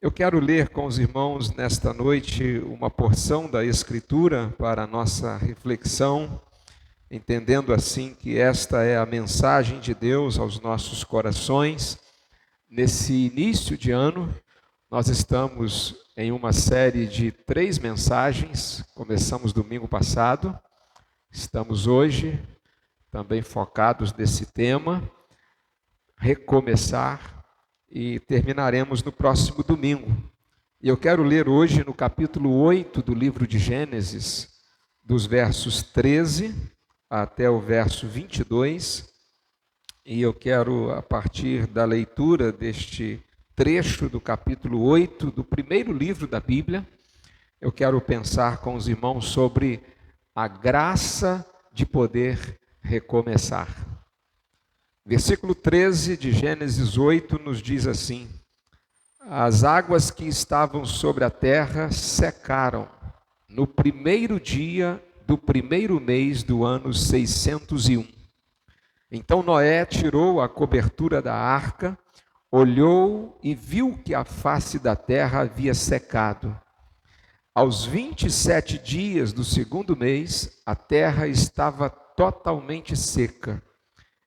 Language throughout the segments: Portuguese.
Eu quero ler com os irmãos nesta noite uma porção da Escritura para a nossa reflexão, entendendo assim que esta é a mensagem de Deus aos nossos corações. Nesse início de ano, nós estamos em uma série de 3 mensagens, começamos domingo passado, estamos hoje também focados nesse tema, recomeçar, e terminaremos no próximo domingo. E eu quero ler hoje no capítulo 8 do livro de Gênesis, dos versos 13 até o verso 22, e eu quero, a partir da leitura deste trecho do capítulo 8 do primeiro livro da Bíblia, eu quero pensar com os irmãos sobre a graça de poder recomeçar. Versículo 13 de Gênesis 8 nos diz assim: as águas que estavam sobre a terra secaram no primeiro dia do primeiro mês do ano 601. Então Noé tirou a cobertura da arca, olhou e viu que a face da terra havia secado. Aos 27 dias do segundo mês, a terra estava totalmente seca.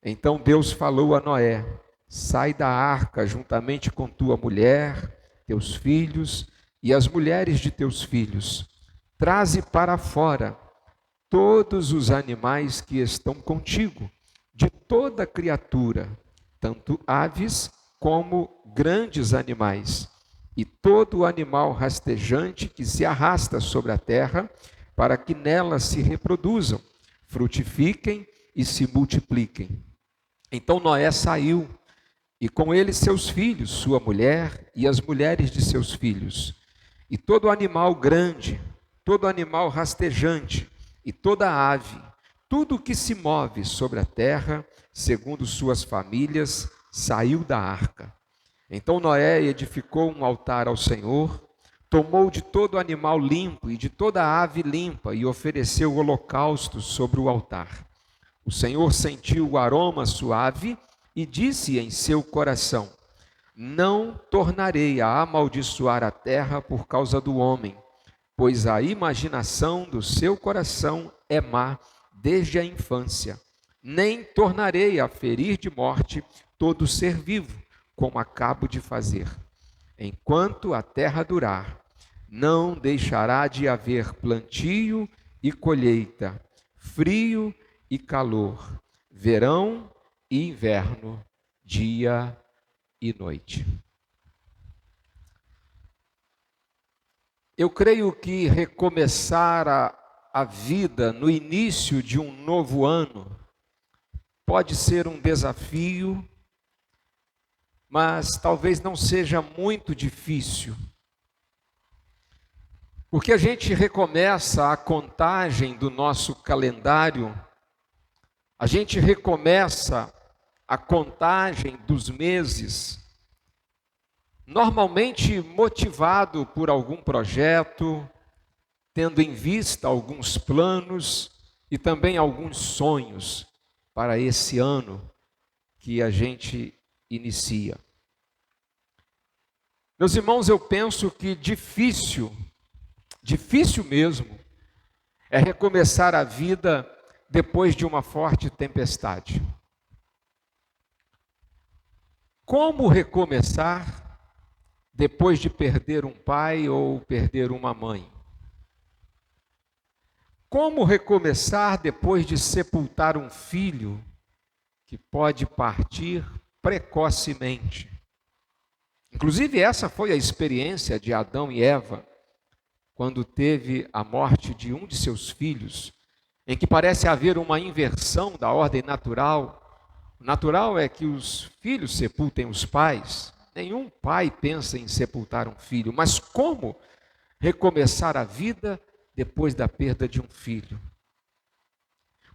Então Deus falou a Noé: sai da arca juntamente com tua mulher, teus filhos e as mulheres de teus filhos. Traze para fora todos os animais que estão contigo, de toda criatura, tanto aves como grandes animais, e todo animal rastejante que se arrasta sobre a terra, para que nela se reproduzam, frutifiquem e se multipliquem. Então Noé saiu, e com ele seus filhos, sua mulher e as mulheres de seus filhos. E todo animal grande, todo animal rastejante e toda ave, tudo que se move sobre a terra, segundo suas famílias, saiu da arca. Então Noé edificou um altar ao Senhor, tomou de todo animal limpo e de toda ave limpa e ofereceu holocaustos sobre o altar. O Senhor sentiu o aroma suave e disse em seu coração: não tornarei a amaldiçoar a terra por causa do homem, pois a imaginação do seu coração é má desde a infância. Nem tornarei a ferir de morte todo ser vivo, como acabo de fazer. Enquanto a terra durar, não deixará de haver plantio e colheita, frio e calor, verão e inverno, dia e noite. Eu creio que recomeçar a vida no início de um novo ano pode ser um desafio, mas talvez não seja muito difícil. Porque a gente recomeça a contagem do nosso calendário, a gente recomeça a contagem dos meses, normalmente motivado por algum projeto, tendo em vista alguns planos e também alguns sonhos para esse ano que a gente inicia. Meus irmãos, eu penso que difícil mesmo, é recomeçar a vida depois de uma forte tempestade. Como recomeçar depois de perder um pai ou perder uma mãe? Como recomeçar depois de sepultar um filho que pode partir precocemente? Inclusive, essa foi a experiência de Adão e Eva, quando teve a morte de um de seus filhos, em que parece haver uma inversão da ordem natural. O natural é que os filhos sepultem os pais. Nenhum pai pensa em sepultar um filho, mas como recomeçar a vida depois da perda de um filho?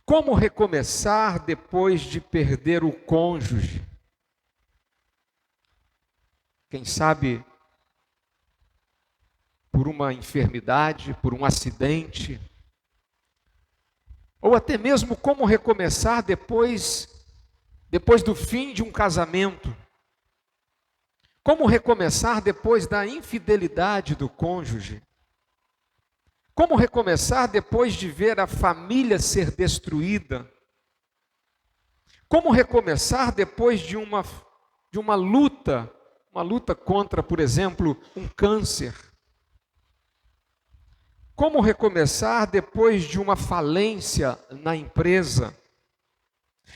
Como recomeçar depois de perder o cônjuge? Quem sabe por uma enfermidade, por um acidente, ou até mesmo como recomeçar depois do fim de um casamento. Como recomeçar depois da infidelidade do cônjuge? Como recomeçar depois de ver a família ser destruída? Como recomeçar depois de uma luta contra, por exemplo, um câncer? Como recomeçar depois de uma falência na empresa?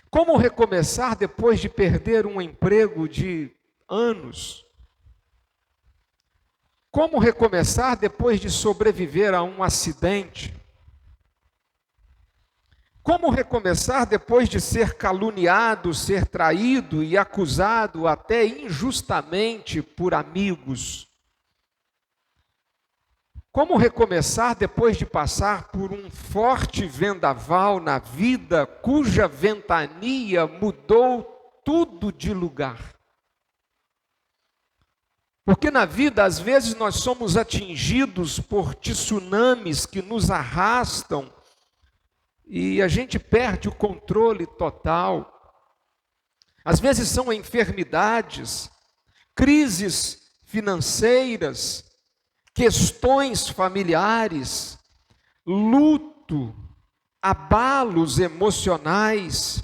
Como recomeçar depois de perder um emprego de anos? Como recomeçar depois de sobreviver a um acidente? Como recomeçar depois de ser caluniado, ser traído e acusado até injustamente por amigos? Como recomeçar depois de passar por um forte vendaval na vida, cuja ventania mudou tudo de lugar? Porque na vida, às vezes, nós somos atingidos por tsunamis que nos arrastam e a gente perde o controle total. Às vezes são enfermidades, crises financeiras, questões familiares, luto, abalos emocionais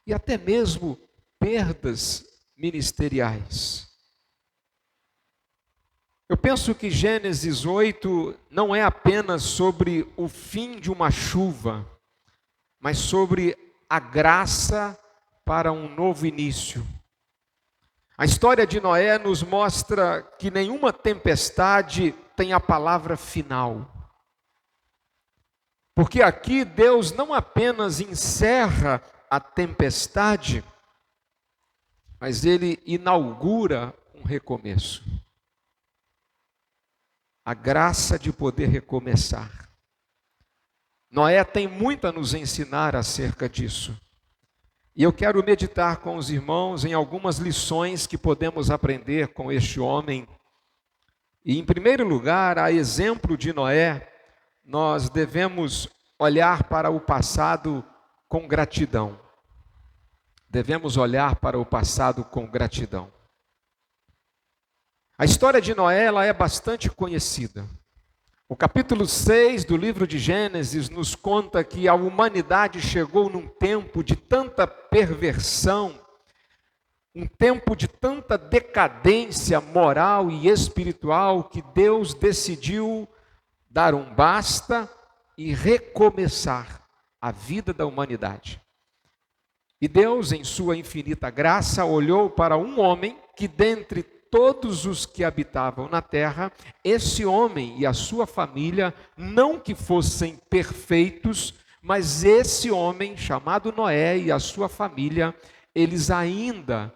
e até mesmo perdas ministeriais. Eu penso que Gênesis 8 não é apenas sobre o fim de uma chuva, mas sobre a graça para um novo início. A história de Noé nos mostra que nenhuma tempestade tem a palavra final. Porque aqui Deus não apenas encerra a tempestade, mas Ele inaugura um recomeço. A graça de poder recomeçar. Noé tem muito a nos ensinar acerca disso. E eu quero meditar com os irmãos em algumas lições que podemos aprender com este homem. E, em primeiro lugar, a exemplo de Noé, nós devemos olhar para o passado com gratidão. Devemos olhar para o passado com gratidão. A história de Noé, ela é bastante conhecida. O capítulo 6 do livro de Gênesis nos conta que a humanidade chegou num tempo de tanta perversão, um tempo de tanta decadência moral e espiritual, que Deus decidiu dar um basta e recomeçar a vida da humanidade. E Deus, em sua infinita graça, olhou para um homem que, dentre todos os que habitavam na terra, esse homem e a sua família, não que fossem perfeitos, mas esse homem, chamado Noé, e a sua família, eles ainda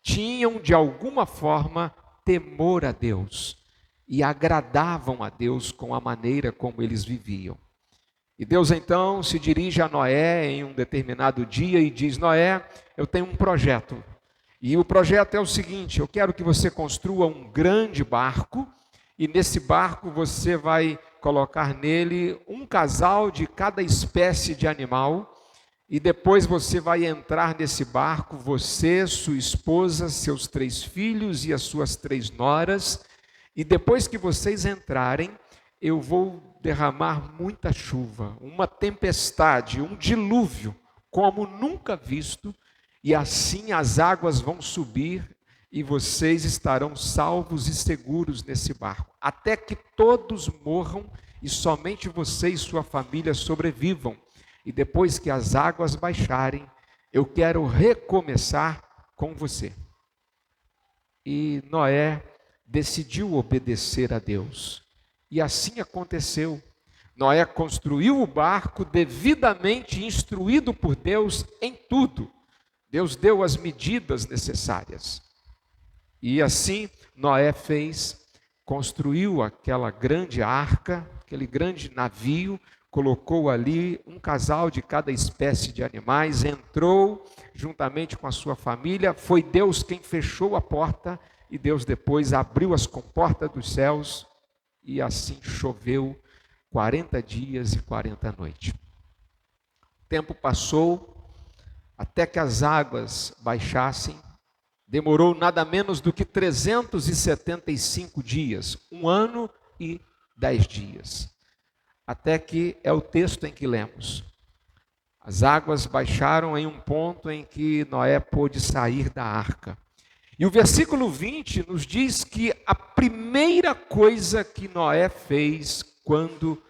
tinham de alguma forma temor a Deus e agradavam a Deus com a maneira como eles viviam. E Deus então se dirige a Noé em um determinado dia e diz: Noé, eu tenho um projeto. E o projeto é o seguinte: eu quero que você construa um grande barco, e nesse barco você vai colocar nele um casal de cada espécie de animal, e depois você vai entrar nesse barco, você, sua esposa, seus 3 filhos e as suas 3 noras, e depois que vocês entrarem, eu vou derramar muita chuva, uma tempestade, um dilúvio, como nunca visto, e assim as águas vão subir e vocês estarão salvos e seguros nesse barco, até que todos morram e somente você e sua família sobrevivam. E depois que as águas baixarem, eu quero recomeçar com você. E Noé decidiu obedecer a Deus. E assim aconteceu. Noé construiu o barco devidamente instruído por Deus em tudo. Deus deu as medidas necessárias. E assim Noé construiu aquela grande arca, aquele grande navio, colocou ali um casal de cada espécie de animais, entrou juntamente com a sua família. Foi Deus quem fechou a porta e Deus depois abriu as comportas dos céus e assim choveu 40 dias e 40 noites. O tempo passou até que as águas baixassem. demorou nada menos do que 375 dias, 1 ano e 10 dias. Até que é o texto em que lemos. As águas baixaram em um ponto em que Noé pôde sair da arca. E o versículo 20 nos diz que a primeira coisa que Noé fez quando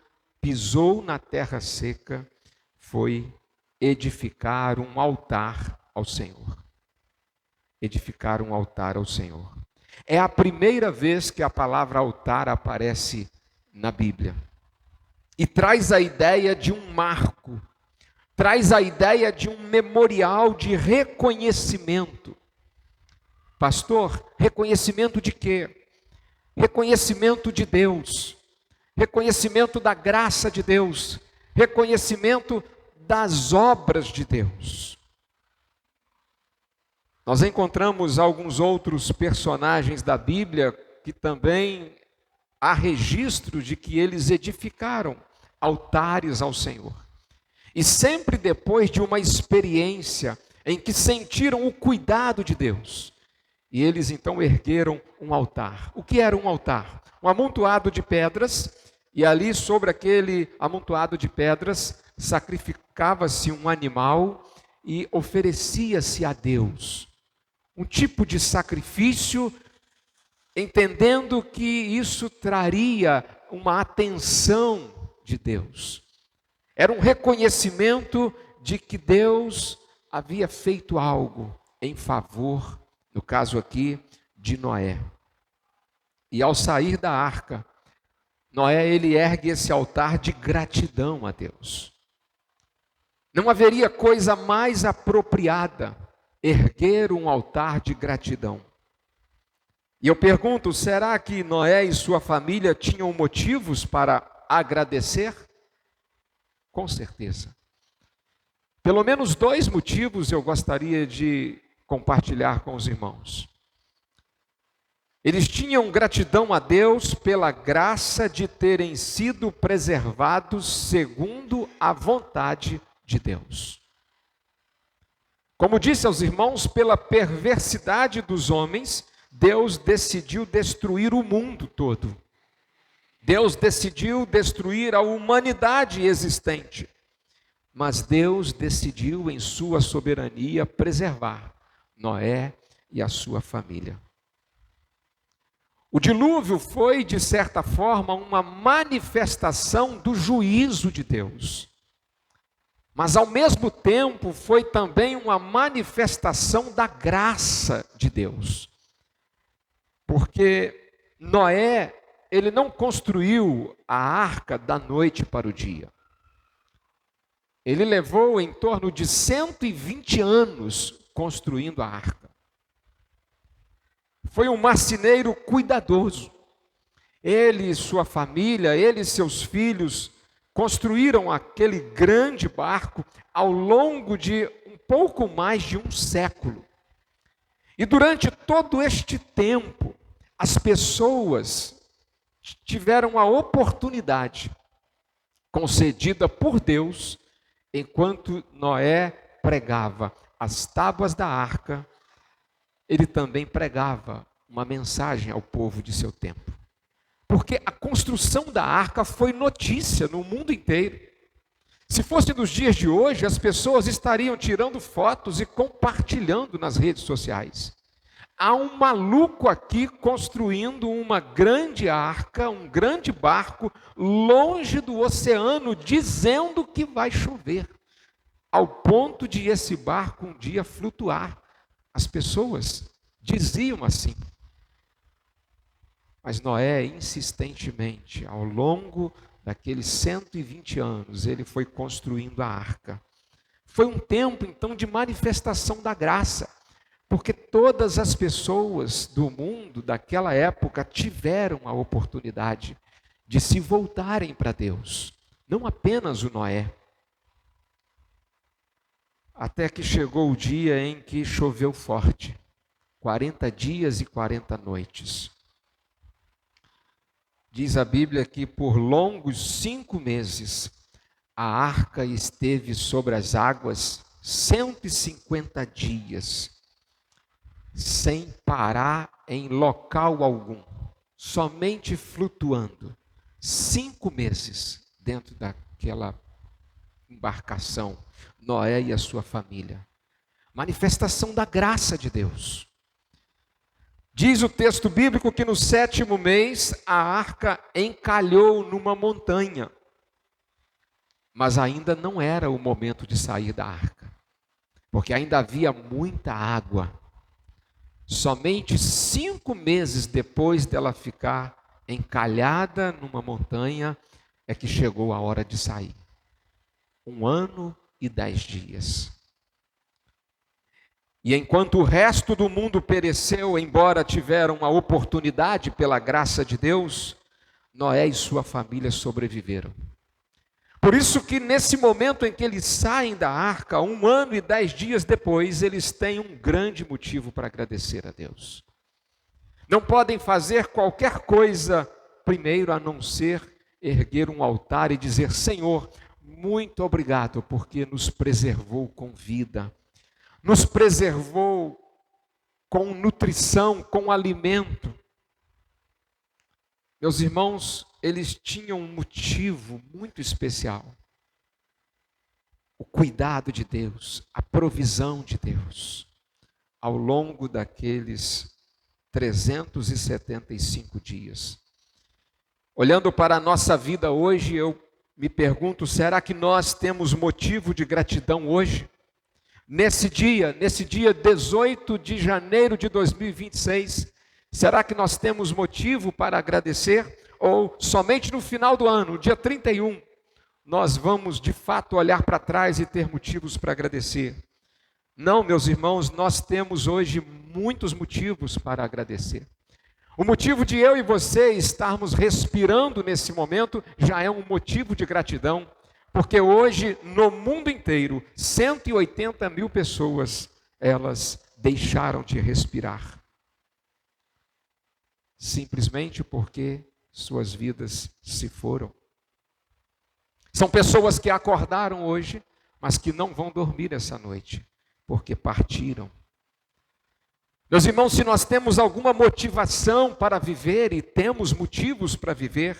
pisou na terra seca foi edificar um altar ao Senhor. Edificar um altar ao Senhor. É a primeira vez que a palavra altar aparece na Bíblia. E traz a ideia de um marco, traz a ideia de um memorial de reconhecimento. Pastor, reconhecimento de quê? Reconhecimento de Deus, reconhecimento da graça de Deus, reconhecimento das obras de Deus. Nós encontramos alguns outros personagens da Bíblia que também há registro de que eles edificaram altares ao Senhor. E sempre depois de uma experiência em que sentiram o cuidado de Deus. E eles então ergueram um altar. O que era um altar? Um amontoado de pedras, e ali sobre aquele amontoado de pedras sacrificava-se um animal e oferecia-se a Deus. Um tipo de sacrifício, entendendo que isso traria uma atenção de Deus. Era um reconhecimento de que Deus havia feito algo em favor, no caso aqui, de Noé. E ao sair da arca, Noé ele ergue esse altar de gratidão a Deus. Não haveria coisa mais apropriada erguer um altar de gratidão. E eu pergunto, será que Noé e sua família tinham motivos para agradecer? Com certeza. Pelo menos 2 motivos eu gostaria de compartilhar com os irmãos. Eles tinham gratidão a Deus pela graça de terem sido preservados segundo a vontade de Deus. Como disse aos irmãos, pela perversidade dos homens, Deus decidiu destruir o mundo todo. Deus decidiu destruir a humanidade existente. Mas Deus decidiu, em sua soberania, preservar Noé e a sua família. O dilúvio foi, de certa forma, uma manifestação do juízo de Deus. Mas, ao mesmo tempo, foi também uma manifestação da graça de Deus. Porque Noé, ele não construiu a arca da noite para o dia. Ele levou em torno de 120 anos construindo a arca. Foi um marceneiro cuidadoso. Ele e sua família, ele e seus filhos, construíram aquele grande barco ao longo de um pouco mais de 1 século. E durante todo este tempo, as pessoas tiveram a oportunidade concedida por Deus, enquanto Noé pregava as tábuas da arca, ele também pregava uma mensagem ao povo de seu tempo. Porque a construção da arca foi notícia no mundo inteiro. Se fosse nos dias de hoje, as pessoas estariam tirando fotos e compartilhando nas redes sociais. Há um maluco aqui construindo uma grande arca, um grande barco, longe do oceano, dizendo que vai chover, ao ponto de esse barco um dia flutuar. As pessoas diziam assim. Mas Noé, insistentemente, ao longo daqueles 120 anos, ele foi construindo a arca. Foi um tempo, então, de manifestação da graça, porque todas as pessoas do mundo daquela época tiveram a oportunidade de se voltarem para Deus, não apenas o Noé. Até que chegou o dia em que choveu forte, 40 dias e 40 noites. Diz a Bíblia que por longos 5 meses a arca esteve sobre as águas 150 dias. sem parar em local algum, somente flutuando, 5 meses dentro daquela embarcação, Noé e a sua família. Manifestação da graça de Deus. Diz o texto bíblico que no 7º mês a arca encalhou numa montanha, mas ainda não era o momento de sair da arca, porque ainda havia muita água. Somente 5 meses depois dela ficar encalhada numa montanha é que chegou a hora de sair. 1 ano e 10 dias. E enquanto o resto do mundo pereceu, embora tiveram a oportunidade pela graça de Deus, Noé e sua família sobreviveram. Por isso que nesse momento em que eles saem da arca, 1 ano e 10 dias depois, eles têm um grande motivo para agradecer a Deus. Não podem fazer qualquer coisa primeiro a não ser erguer um altar e dizer: Senhor, muito obrigado porque nos preservou com vida, nos preservou com nutrição, com alimento. Meus irmãos, eles tinham um motivo muito especial: o cuidado de Deus, a provisão de Deus, ao longo daqueles 375 dias. Olhando para a nossa vida hoje, eu me pergunto, será que nós temos motivo de gratidão hoje? Nesse dia 18 de janeiro de 2026, será que nós temos motivo para agradecer? Ou somente no final do ano, dia 31, nós vamos de fato olhar para trás e ter motivos para agradecer? Não, meus irmãos, nós temos hoje muitos motivos para agradecer. O motivo de eu e você estarmos respirando nesse momento já é um motivo de gratidão, porque hoje no mundo inteiro, 180 mil pessoas, elas deixaram de respirar. Simplesmente porque suas vidas se foram. São pessoas que acordaram hoje, mas que não vão dormir essa noite, porque partiram. Meus irmãos, se nós temos alguma motivação para viver, e temos motivos para viver,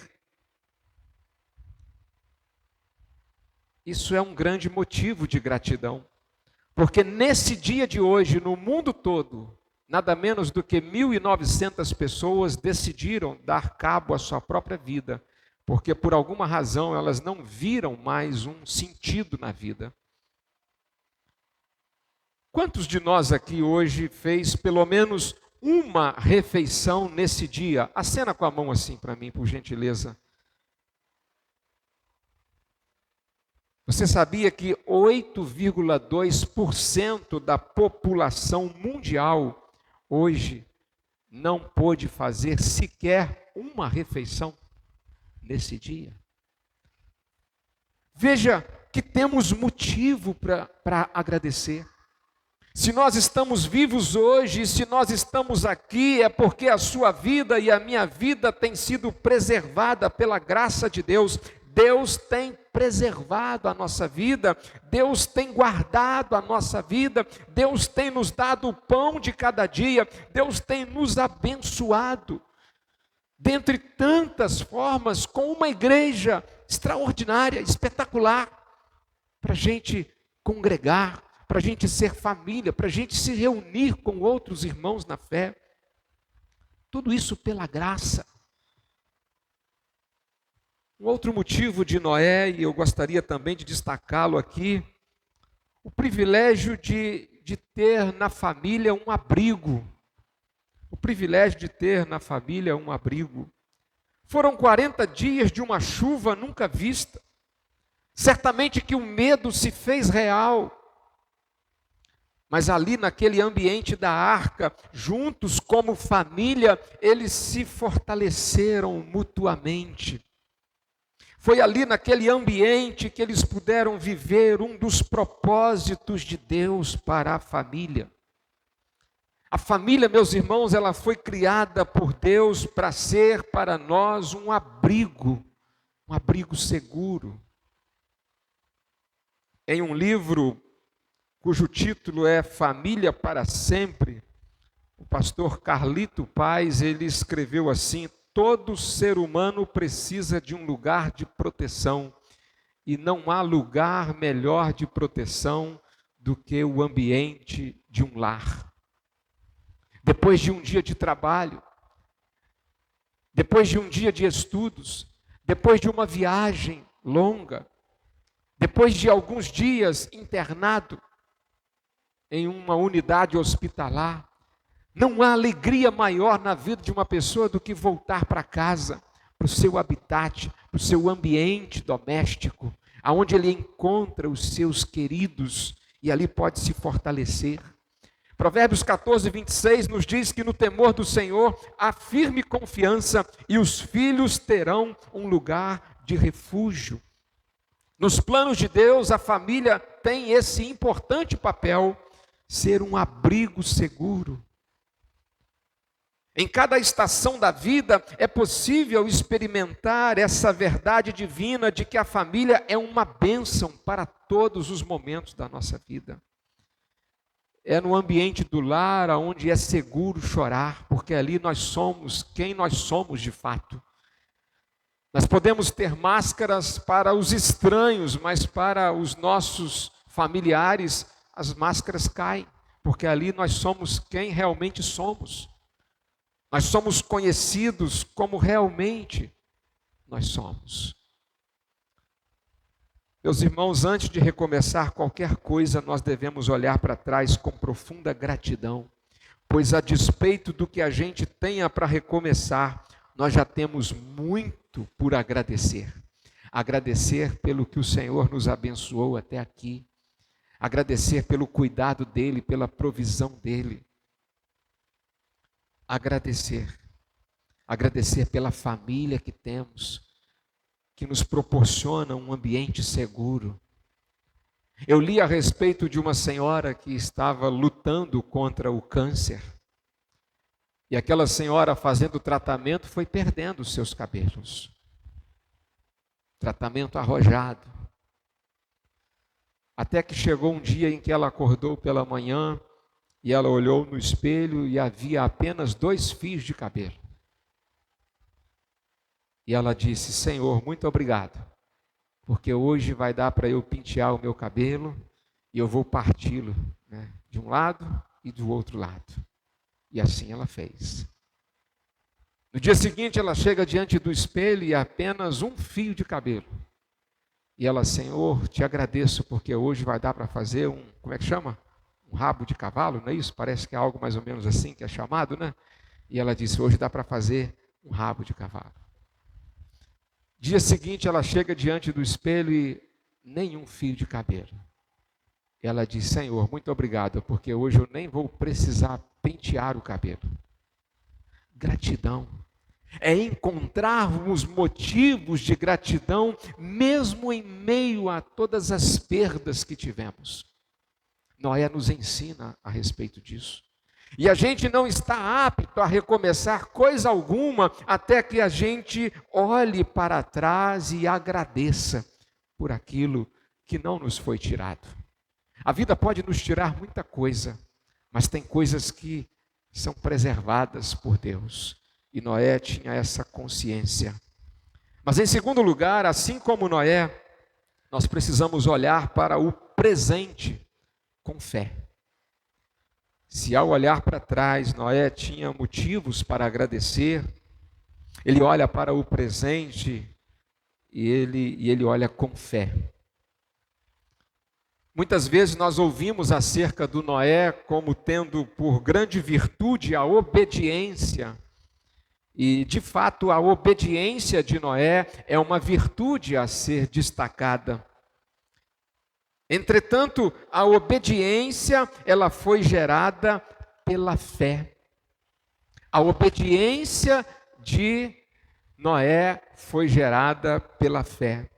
isso é um grande motivo de gratidão, porque nesse dia de hoje, no mundo todo, nada menos do que 1.900 pessoas decidiram dar cabo à sua própria vida, porque por alguma razão elas não viram mais um sentido na vida. Quantos de nós aqui hoje fez pelo menos uma refeição nesse dia? Acena com a mão assim para mim, por gentileza. Você sabia que 8,2% da população mundial hoje não pôde fazer sequer uma refeição nesse dia? Veja que temos motivo para agradecer. Se nós estamos vivos hoje, se nós estamos aqui, é porque a sua vida e a minha vida tem sido preservada pela graça de Deus. Deus tem preservado a nossa vida, Deus tem guardado a nossa vida, Deus tem nos dado o pão de cada dia, Deus tem nos abençoado, dentre tantas formas, com uma igreja extraordinária, espetacular, para a gente congregar, para a gente ser família, para a gente se reunir com outros irmãos na fé. Tudo isso pela graça. Um outro motivo de Noé, e eu gostaria também de destacá-lo aqui, o privilégio de ter na família um abrigo. O privilégio de ter na família um abrigo. Foram 40 dias de uma chuva nunca vista. Certamente que o medo se fez real. Mas ali naquele ambiente da arca, juntos como família, eles se fortaleceram mutuamente. Foi ali naquele ambiente que eles puderam viver um dos propósitos de Deus para a família. A família, meus irmãos, ela foi criada por Deus para ser para nós um abrigo seguro. Em um livro cujo título é Família para Sempre, O pastor Carlito Paz, ele escreveu assim: todo ser humano precisa de um lugar de proteção, e não há lugar melhor de proteção do que o ambiente de um lar. Depois de um dia de trabalho, depois de um dia de estudos, depois de uma viagem longa, depois de alguns dias internado em uma unidade hospitalar, não há alegria maior na vida de uma pessoa do que voltar para casa, para o seu habitat, para o seu ambiente doméstico, aonde ele encontra os seus queridos e ali pode se fortalecer. Provérbios 14, 26 nos diz que no temor do Senhor há firme confiança e os filhos terão um lugar de refúgio. Nos planos de Deus, a família tem esse importante papel, ser um abrigo seguro. Em cada estação da vida é possível experimentar essa verdade divina de que a família é uma bênção para todos os momentos da nossa vida. É no ambiente do lar onde é seguro chorar, porque ali nós somos quem nós somos de fato. Nós podemos ter máscaras para os estranhos, mas para os nossos familiares as máscaras caem, porque ali nós somos quem realmente somos. Nós somos conhecidos como realmente nós somos. Meus irmãos, antes de recomeçar qualquer coisa, nós devemos olhar para trás com profunda gratidão, pois a despeito do que a gente tenha para recomeçar, nós já temos muito por agradecer. Agradecer pelo que o Senhor nos abençoou até aqui, agradecer pelo cuidado dEle, pela provisão dEle. Agradecer pela família que temos, que nos proporciona um ambiente seguro. Eu li a respeito de uma senhora que estava lutando contra o câncer, e aquela senhora fazendo tratamento foi perdendo os seus cabelos. Tratamento arrojado. Até que chegou um dia em que ela acordou pela manhã, e ela olhou no espelho e havia apenas 2 fios de cabelo. E ela disse: Senhor, muito obrigado, porque hoje vai dar para eu pentear o meu cabelo e eu vou parti-lo, né, de um lado e do outro lado. E assim ela fez. No dia seguinte ela chega diante do espelho e apenas 1 fio de cabelo. E ela: Senhor, te agradeço porque hoje vai dar para fazer como é que chama? Um rabo de cavalo, não é isso? Parece que é algo mais ou menos assim que é chamado, né? E ela disse: hoje dá para fazer um rabo de cavalo. Dia seguinte ela chega diante do espelho e nenhum fio de cabelo. E ela diz: Senhor, muito obrigado, porque hoje eu nem vou precisar pentear o cabelo. Gratidão é encontrarmos motivos de gratidão mesmo em meio a todas as perdas que tivemos. Noé nos ensina a respeito disso. E a gente não está apto a recomeçar coisa alguma até que a gente olhe para trás e agradeça por aquilo que não nos foi tirado. A vida pode nos tirar muita coisa, mas tem coisas que são preservadas por Deus. E Noé tinha essa consciência. Mas em segundo lugar, assim como Noé, nós precisamos olhar para o presente com fé. Se ao olhar para trás, Noé tinha motivos para agradecer, ele olha para o presente e ele olha com fé. Muitas vezes nós ouvimos acerca do Noé como tendo por grande virtude a obediência. E, de fato, a obediência de Noé é uma virtude a ser destacada. Entretanto, a obediência, ela foi gerada pela fé. A obediência de Noé foi gerada pela fé.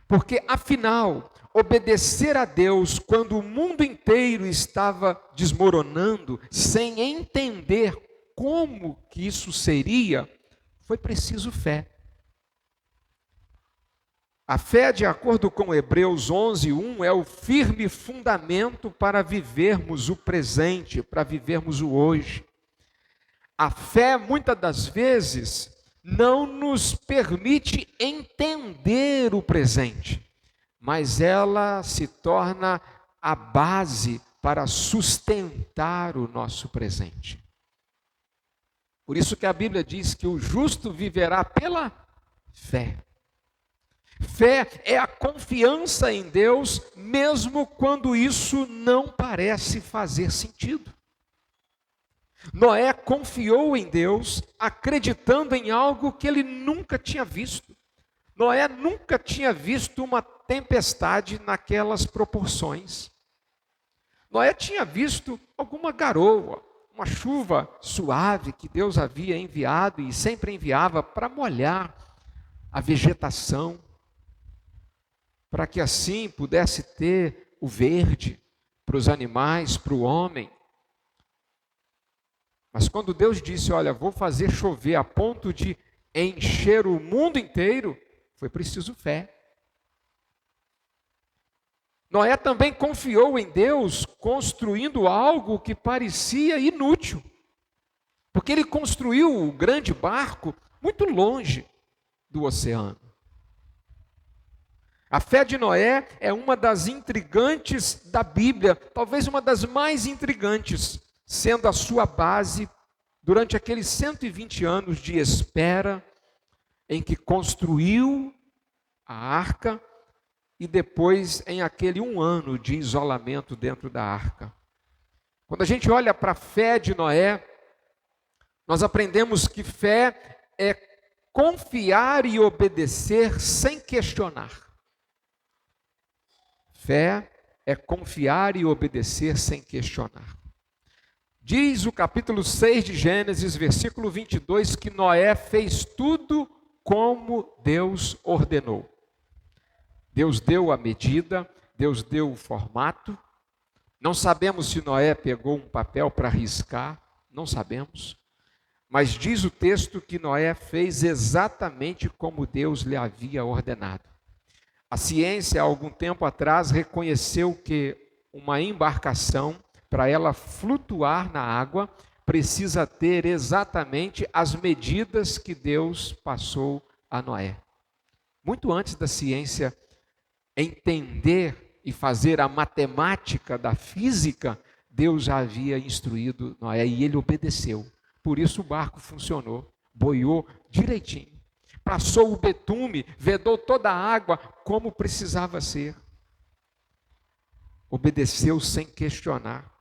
Porque, afinal, obedecer a Deus quando o mundo inteiro estava desmoronando, sem entender como que isso seria, foi preciso fé. A fé, de acordo com Hebreus 11:1, é o firme fundamento para vivermos o presente, para vivermos o hoje. A fé, muitas das vezes, não nos permite entender o presente, mas ela se torna a base para sustentar o nosso presente. Por isso que a Bíblia diz que o justo viverá pela fé. Fé é a confiança em Deus, mesmo quando isso não parece fazer sentido. Noé confiou em Deus, acreditando em algo que ele nunca tinha visto. Noé nunca tinha visto uma tempestade naquelas proporções. Noé tinha visto alguma garoa, uma chuva suave que Deus havia enviado e sempre enviava para molhar a vegetação, para que assim pudesse ter o verde para os animais, para o homem. Mas quando Deus disse, olha, vou fazer chover a ponto de encher o mundo inteiro, foi preciso fé. Noé também confiou em Deus, construindo algo que parecia inútil. Porque ele construiu o grande barco muito longe do oceano. A fé de Noé é uma das intrigantes da Bíblia, talvez uma das mais intrigantes, sendo a sua base durante aqueles 120 anos de espera em que construiu a arca e depois em aquele 1 ano de isolamento dentro da arca. Quando a gente olha para a fé de Noé, nós aprendemos que fé é confiar e obedecer sem questionar. Fé é confiar e obedecer sem questionar. Diz o capítulo 6 de Gênesis, versículo 22, que Noé fez tudo como Deus ordenou. Deus deu a medida, Deus deu o formato. Não sabemos se Noé pegou um papel para riscar, não sabemos. Mas diz o texto que Noé fez exatamente como Deus lhe havia ordenado. A ciência, há algum tempo atrás, reconheceu que uma embarcação, para ela flutuar na água, precisa ter exatamente as medidas que Deus passou a Noé. Muito antes da ciência entender e fazer a matemática da física, Deus já havia instruído Noé e ele obedeceu. Por isso o barco funcionou, boiou direitinho. Passou o betume, vedou toda a água como precisava ser. Obedeceu sem questionar.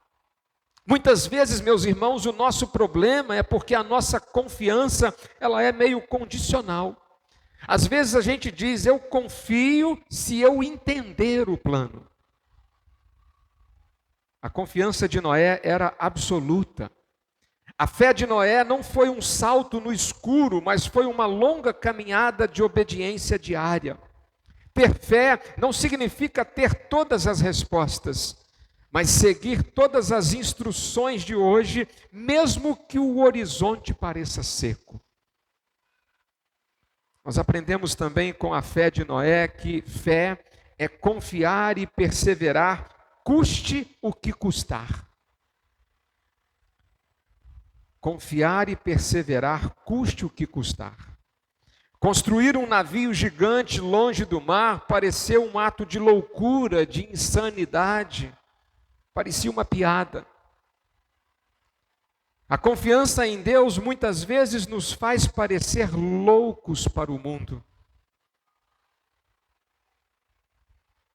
Muitas vezes, meus irmãos, o nosso problema é porque a nossa confiança, ela é meio condicional. Às vezes a gente diz, eu confio se eu entender o plano. A confiança de Noé era absoluta. A fé de Noé não foi um salto no escuro, mas foi uma longa caminhada de obediência diária. Ter fé não significa ter todas as respostas, mas seguir todas as instruções de hoje, mesmo que o horizonte pareça seco. Nós aprendemos também com a fé de Noé que fé é confiar e perseverar, custe o que custar. Confiar e perseverar, custe o que custar. Construir um navio gigante longe do mar pareceu um ato de loucura, de insanidade. Parecia uma piada. A confiança em Deus muitas vezes nos faz parecer loucos para o mundo.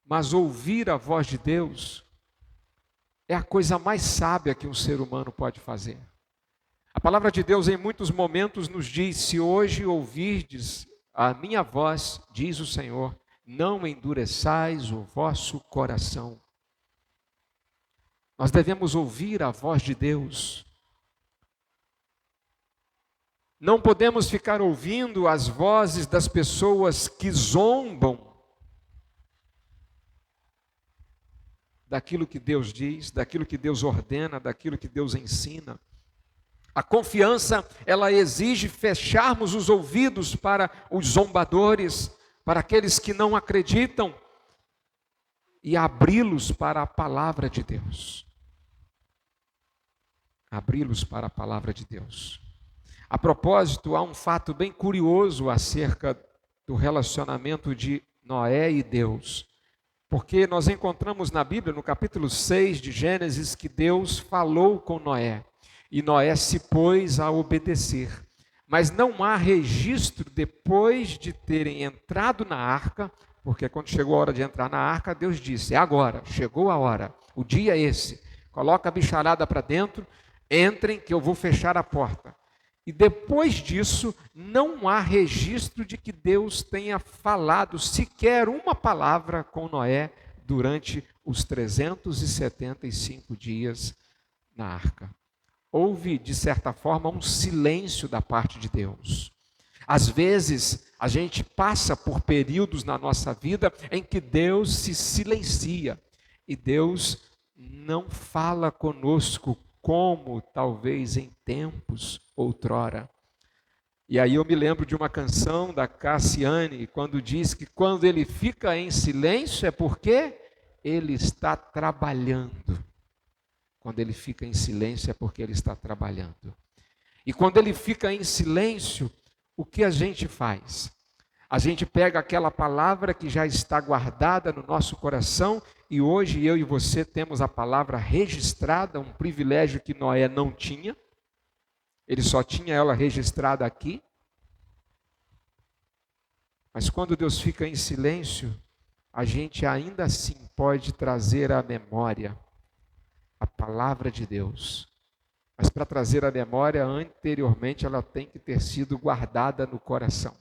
Mas ouvir a voz de Deus é a coisa mais sábia que um ser humano pode fazer. A palavra de Deus em muitos momentos nos diz, se hoje ouvirdes a minha voz, diz o Senhor, não endureçais o vosso coração. Nós devemos ouvir a voz de Deus. Não podemos ficar ouvindo as vozes das pessoas que zombam daquilo que Deus diz, daquilo que Deus ordena, daquilo que Deus ensina. A confiança, ela exige fecharmos os ouvidos para os zombadores, para aqueles que não acreditam, e abri-los para a palavra de Deus. Abri-los para a palavra de Deus. A propósito, há um fato bem curioso acerca do relacionamento de Noé e Deus. Porque nós encontramos na Bíblia, no capítulo 6 de Gênesis, que Deus falou com Noé. E Noé se pôs a obedecer. Mas não há registro depois de terem entrado na arca, porque quando chegou a hora de entrar na arca, Deus disse: é agora, chegou a hora, o dia é esse. Coloca a bicharada para dentro, entrem que eu vou fechar a porta. E depois disso, não há registro de que Deus tenha falado sequer uma palavra com Noé durante os 375 dias na arca. Houve, de certa forma, um silêncio da parte de Deus. Às vezes, a gente passa por períodos na nossa vida em que Deus se silencia e Deus não fala conosco como talvez em tempos outrora. E aí eu me lembro de uma canção da Cassiane, quando diz que quando ele fica em silêncio é porque ele está trabalhando. Quando ele fica em silêncio é porque ele está trabalhando. E quando ele fica em silêncio, o que a gente faz? A gente pega aquela palavra que já está guardada no nosso coração e hoje eu e você temos a palavra registrada, um privilégio que Noé não tinha. Ele só tinha ela registrada aqui. Mas quando Deus fica em silêncio, a gente ainda assim pode trazer à memória a palavra de Deus. Mas para trazer à memória, anteriormente ela tem que ter sido guardada no coração.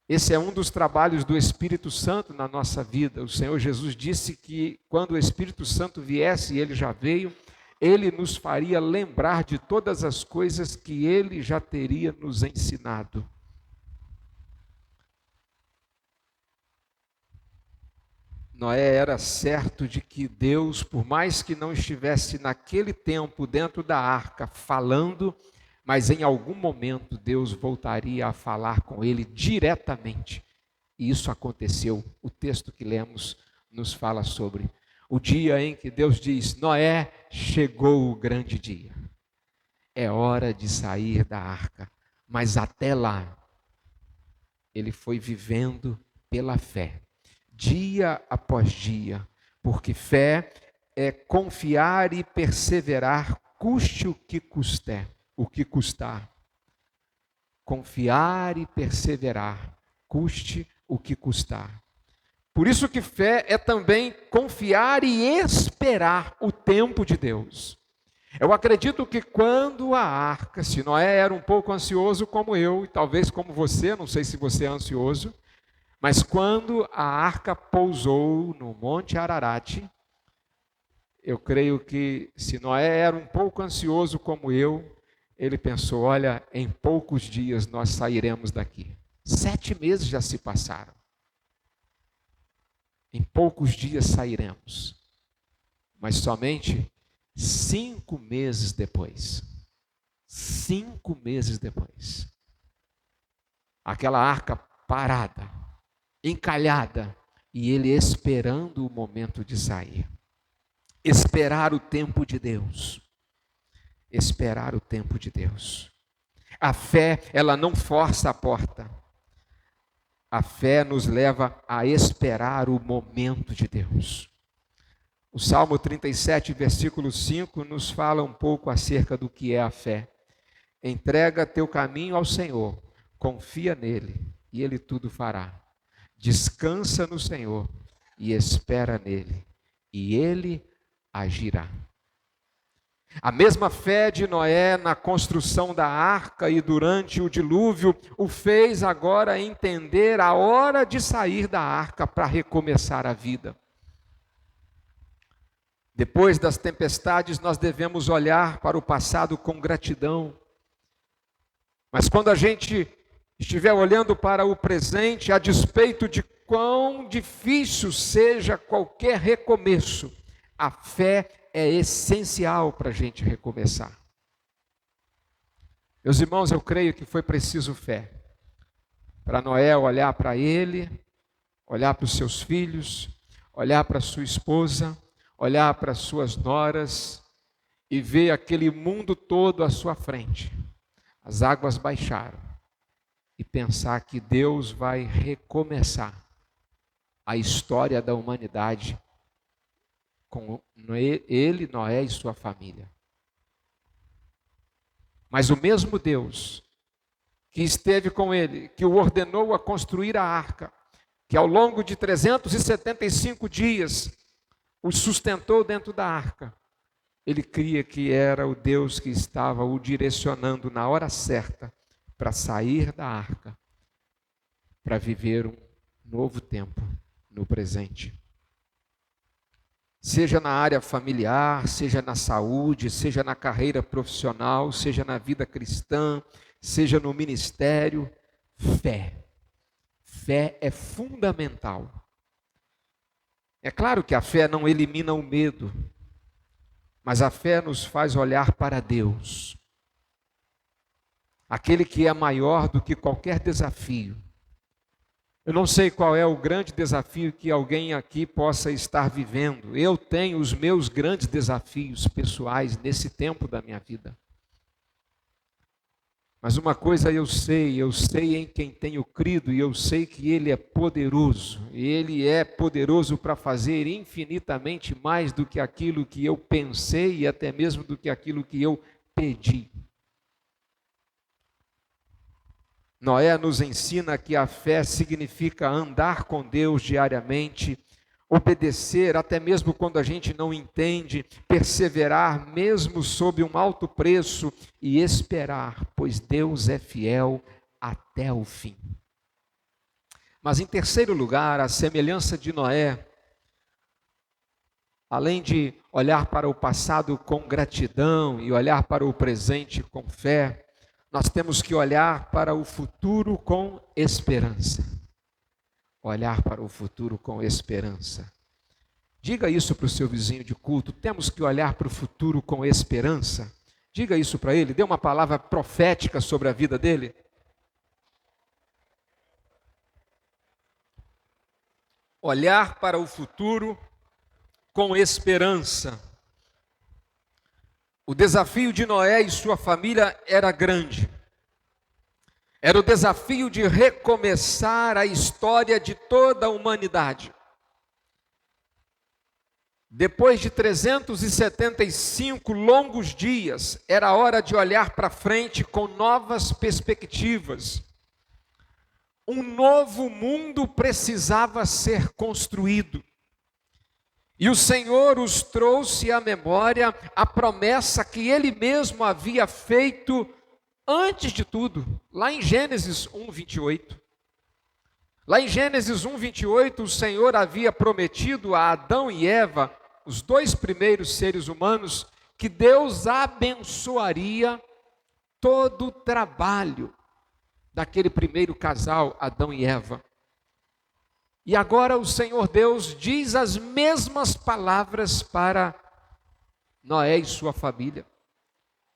Esse é um dos trabalhos do Espírito Santo na nossa vida. O Senhor Jesus disse que quando o Espírito Santo viesse, e ele já veio, ele nos faria lembrar de todas as coisas que ele já teria nos ensinado. Noé era certo de que Deus, por mais que não estivesse naquele tempo dentro da arca falando, mas em algum momento Deus voltaria a falar com ele diretamente. E isso aconteceu. O texto que lemos nos fala sobre o dia em que Deus diz: Noé, chegou o grande dia. É hora de sair da arca. Mas até lá, ele foi vivendo pela fé, dia após dia, porque fé é confiar e perseverar, custe o que custar. O que custar. Confiar e perseverar, custe o que custar. Por isso que fé é também confiar e esperar o tempo de Deus. Eu acredito que quando a arca, se Noé era um pouco ansioso como eu, e talvez como você, não sei se você é ansioso, mas quando a arca pousou no Monte Ararat, eu creio que se Noé era um pouco ansioso como eu, ele pensou: olha, em poucos dias nós sairemos daqui. 7 meses já se passaram. Em poucos dias sairemos. Mas somente 5 meses depois. 5 meses depois. Aquela arca parada, encalhada, e ele esperando o momento de sair. Esperar o tempo de Deus. Esperar o tempo de Deus. A fé, ela não força a porta. A fé nos leva a esperar o momento de Deus. O Salmo 37, versículo 5, nos fala um pouco acerca do que é a fé. Entrega teu caminho ao Senhor, confia nele, e ele tudo fará. Descansa no Senhor e espera nele, e ele agirá. A mesma fé de Noé na construção da arca e durante o dilúvio o fez agora entender a hora de sair da arca para recomeçar a vida. Depois das tempestades, nós devemos olhar para o passado com gratidão. Mas quando a gente estiver olhando para o presente, a despeito de quão difícil seja qualquer recomeço, a fé é essencial para a gente recomeçar. Meus irmãos, eu creio que foi preciso fé para Noé olhar para ele, olhar para os seus filhos, olhar para sua esposa, olhar para suas noras e vê aquele mundo todo à sua frente, as águas baixaram, e pensar que Deus vai recomeçar a história da humanidade com ele, Noé e sua família. Mas o mesmo Deus que esteve com ele, que o ordenou a construir a arca, que ao longo de 375 dias o sustentou dentro da arca, ele cria que era o Deus que estava o direcionando na hora certa para sair da arca, para viver um novo tempo no presente. Seja na área familiar, seja na saúde, seja na carreira profissional, seja na vida cristã, seja no ministério, fé. Fé é fundamental. É claro que a fé não elimina o medo, mas a fé nos faz olhar para Deus, aquele que é maior do que qualquer desafio. Eu não sei qual é o grande desafio que alguém aqui possa estar vivendo. Eu tenho os meus grandes desafios pessoais nesse tempo da minha vida. Mas uma coisa eu sei em quem tenho crido, e eu sei que Ele é poderoso. Ele é poderoso para fazer infinitamente mais do que aquilo que eu pensei e até mesmo do que aquilo que eu pedi. Noé nos ensina que a fé significa andar com Deus diariamente, obedecer até mesmo quando a gente não entende, perseverar mesmo sob um alto preço e esperar, pois Deus é fiel até o fim. Mas em terceiro lugar, a semelhança de Noé, além de olhar para o passado com gratidão e olhar para o presente com fé, nós temos que olhar para o futuro com esperança. Olhar para o futuro com esperança. Diga isso para o seu vizinho de culto. Temos que olhar para o futuro com esperança. Diga isso para ele. Dê uma palavra profética sobre a vida dele. Olhar para o futuro com esperança. O desafio de Noé e sua família era grande. Era o desafio de recomeçar a história de toda a humanidade. Depois de 375 longos dias, era hora de olhar para frente com novas perspectivas. Um novo mundo precisava ser construído. E o Senhor os trouxe à memória a promessa que Ele mesmo havia feito antes de tudo, lá em Gênesis 1:28. Lá em Gênesis 1:28, o Senhor havia prometido a Adão e Eva, os dois primeiros seres humanos, que Deus abençoaria todo o trabalho daquele primeiro casal, Adão e Eva. E agora o Senhor Deus diz as mesmas palavras para Noé e sua família.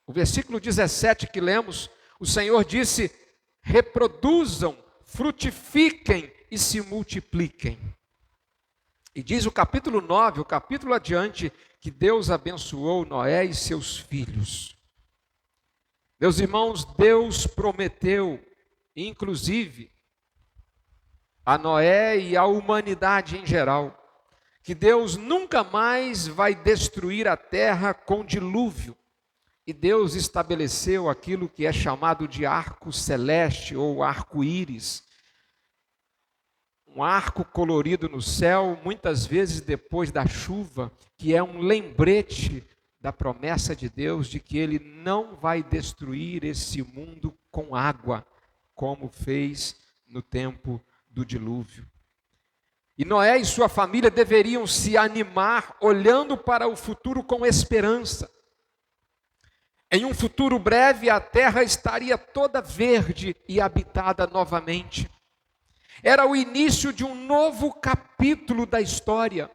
O versículo 17 que lemos, o Senhor disse: reproduzam, frutifiquem e se multipliquem. E diz o capítulo 9, o capítulo adiante, que Deus abençoou Noé e seus filhos. Meus irmãos, Deus prometeu, inclusive, a Noé e à humanidade em geral, que Deus nunca mais vai destruir a terra com dilúvio. E Deus estabeleceu aquilo que é chamado de arco celeste ou arco-íris. Um arco colorido no céu, muitas vezes depois da chuva, que é um lembrete da promessa de Deus de que Ele não vai destruir esse mundo com água, como fez no tempo do dilúvio. E Noé e sua família deveriam se animar olhando para o futuro com esperança. Em um futuro breve, a terra estaria toda verde e habitada novamente. Era o início de um novo capítulo da história.